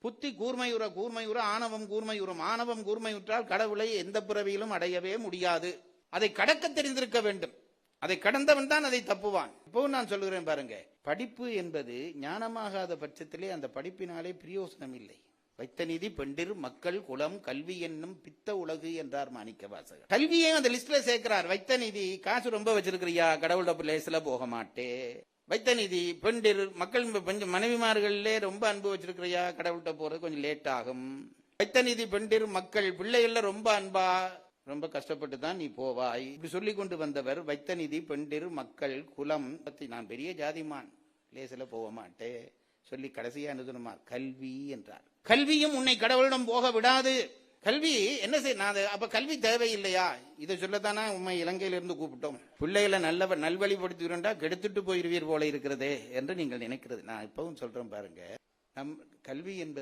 புத்தி கூர்மையுற கூர்மையுற ஆணவம் கூர்மையுறும். ஆணவம் கூர்மையுற்றால் கடவுளை எந்த பிறவியிலும் அடையவே முடியாது. அதை கடக்க தெரிந்திருக்க வேண்டும். அதை கடந்தவன் தான் அதை தப்புவான். இப்பவும் நான் சொல்லுகிறேன் பாருங்க, படிப்பு என்பது ஞானமாகாத பட்சத்திலே அந்த படிப்பினாலே பிரயோசனம் இல்லை. வைத்த நிதி பெண்டிர் மக்கள் குலம் கல்வி என்னும் பித்த உலகு என்றார் மாணிக்க வாசகர். கல்வியை அந்த லிஸ்ட்ல சேர்க்கிறார். வைத்த நிதி, காசு ரொம்ப வச்சிருக்கிறியா, கடவுளோட லேசில போக மாட்டே. வைத்த நிதி பெண்டிர் மக்கள், கொஞ்சம் மனைவிமார்களே ரொம்ப அன்பு வச்சிருக்கிறியா, கடவுள்கிட்ட போறது கொஞ்சம் லேட் ஆகும். வைத்த நிதி பெண்டிர் மக்கள், பிள்ளைகள்ல ரொம்ப அன்பா, ரொம்ப கஷ்டப்பட்டு தான் நீ போவாய். இப்படி சொல்லி கொண்டு வந்தவர் வைத்த நிதி பெண்டிர் மக்கள் குலம் பத்தி, நான் பெரிய ஜாதிமான், லேசில போக மாட்டே சொல்லி கடைசியா என்ன கல்வி என்றார். கல்வியும் உன்னை கடவுளிடம் போக விடாது. கல்வி என்ன செய்ய, அப்ப கல்வி தேவையில்லையா? இதை சொல்லத்தானா உண்மை இலங்கையிலிருந்து கூப்பிட்டோம். பிள்ளைகளை நல்வழிப்படுத்திக்கிறோண்டா கெடுத்துட்டு போயிருவீர் போல இருக்கிறதே என்று நீங்கள் நினைக்கிறது. நான் இப்பவும் சொல்றேன் பாருங்க, நம் கல்வி என்பது